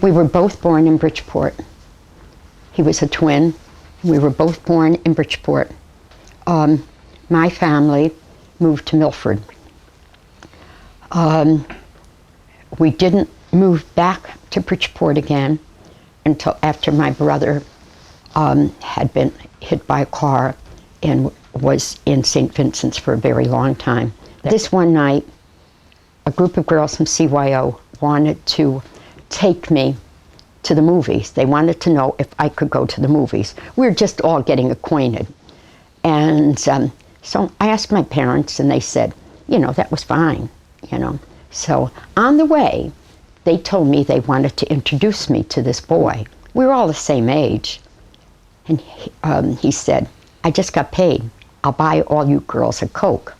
We were both born in Bridgeport. He was a twin. We were both born in Bridgeport. My family moved to Milford. We didn't move back to Bridgeport again until after my brother had been hit by a car and was in St. Vincent's for a very long time. This one night, a group of girls from CYO wanted to take me to the movies. They wanted to know if I could go to the movies. We were just all getting acquainted. And so I asked my parents, and they said, you know, that was fine, you know. So on the way, they told me they wanted to introduce me to this boy. We were all the same age. And he said, I just got paid. I'll buy all you girls a Coke.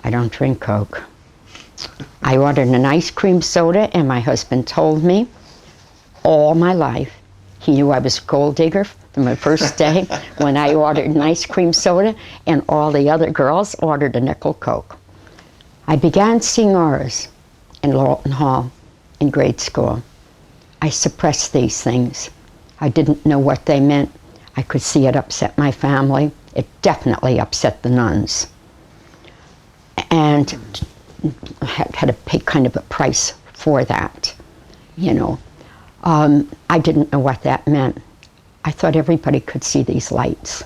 I don't drink Coke. I ordered an ice cream soda, and my husband told me all my life, he knew I was a gold digger from the first day when I ordered an ice cream soda, and all the other girls ordered a nickel Coke. I began seeing auras in Lawton Hall in grade school. I suppressed these things. I didn't know what they meant. I could see it upset my family. It definitely upset the nuns. And I had to pay kind of a price for that, you know. I didn't know what that meant. I thought everybody could see these lights,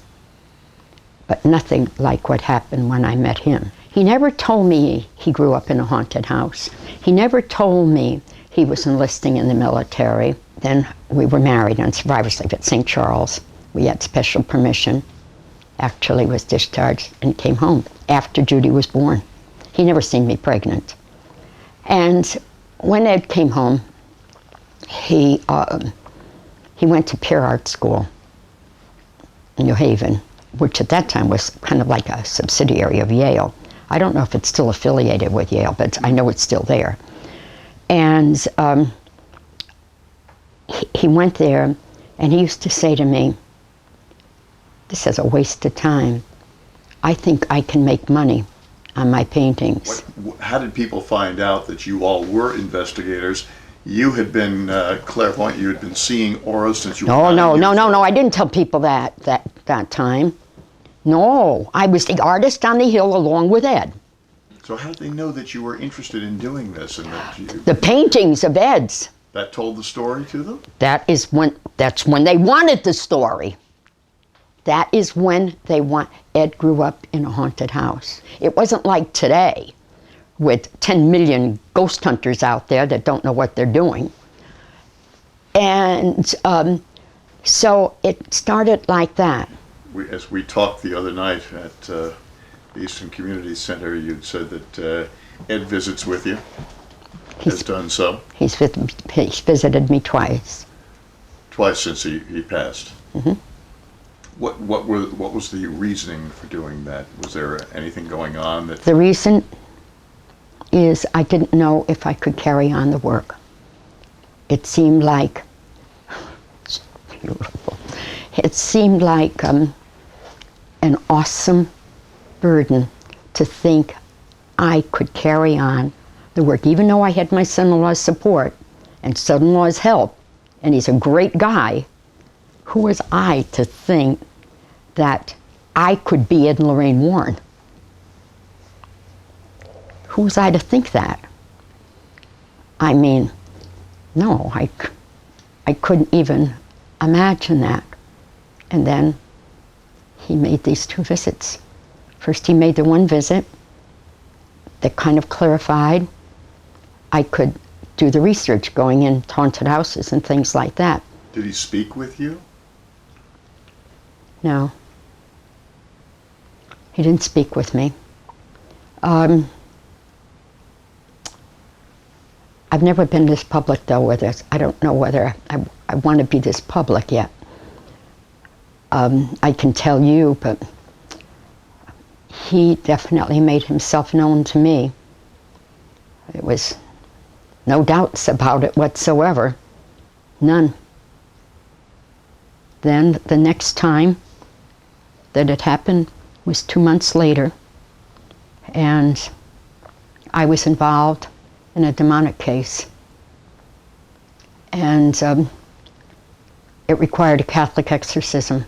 but nothing like what happened when I met him. He never told me he grew up in a haunted house. He never told me he was enlisting in the military. Then we were married on survivor's leave at St. Charles. We had special permission. Actually was discharged and came home after Judy was born. He never seen me pregnant. And when Ed came home, he went to Peer Art School in New Haven, which at that time was kind of like a subsidiary of Yale. I don't know if it's still affiliated with Yale, but I know it's still there. And he went there, and he used to say to me, this is a waste of time. I think I can make money on my paintings. How did people find out that you all were investigators? You had been clairvoyant. You had been seeing auras since you were 9 years old. No. I didn't tell people that time. No, I was the artist on the hill along with Ed. So how did they know that you were interested in doing this and that you... The paintings of Ed's. That told the story to them? That's when they wanted the story. That is when they want. Ed grew up in a haunted house. It wasn't like today with 10 million ghost hunters out there that don't know what they're doing. And so it started like that. As we talked the other night at the Eastern Community Center, you'd said that Ed visits with you. Has done so. He's visited me twice. Twice since he passed. Mm-hmm. What was the reasoning for doing that? Was there anything going on that... The reason is I didn't know if I could carry on the work. It seemed like, it's beautiful, it seemed like an awesome burden to think I could carry on the work, even though I had my son-in-law's support and son-in-law's help, and he's a great guy. Who was I to think that I could be Ed and Lorraine Warren? Who was I to think that? I mean, no, I couldn't even imagine that. And then he made these 2 visits. First he made the one visit that kind of clarified I could do the research going into haunted houses and things like that. Did he speak with you? No. He didn't speak with me. I've never been this public though with this. I don't know whether I want to be this public yet. I can tell you, but he definitely made himself known to me. It was no doubts about it whatsoever. None. Then the next time that it happened was 2 months later, and I was involved in a demonic case. And it required a Catholic exorcism.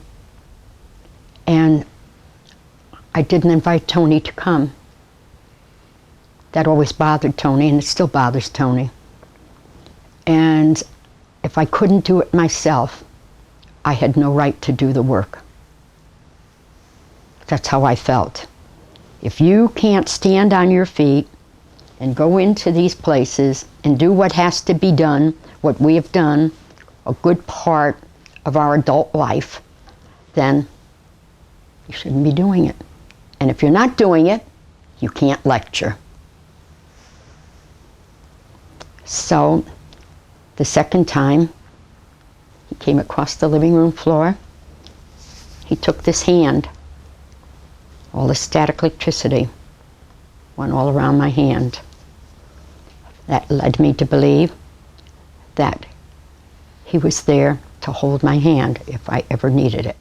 And I didn't invite Tony to come. That always bothered Tony, and it still bothers Tony. And if I couldn't do it myself, I had no right to do the work. That's how I felt. If you can't stand on your feet and go into these places and do what has to be done, what we have done, a good part of our adult life, then you shouldn't be doing it. And if you're not doing it, you can't lecture. So, the second time, he came across the living room floor. He took this hand. All the static electricity went all around my hand. That led me to believe that he was there to hold my hand if I ever needed it.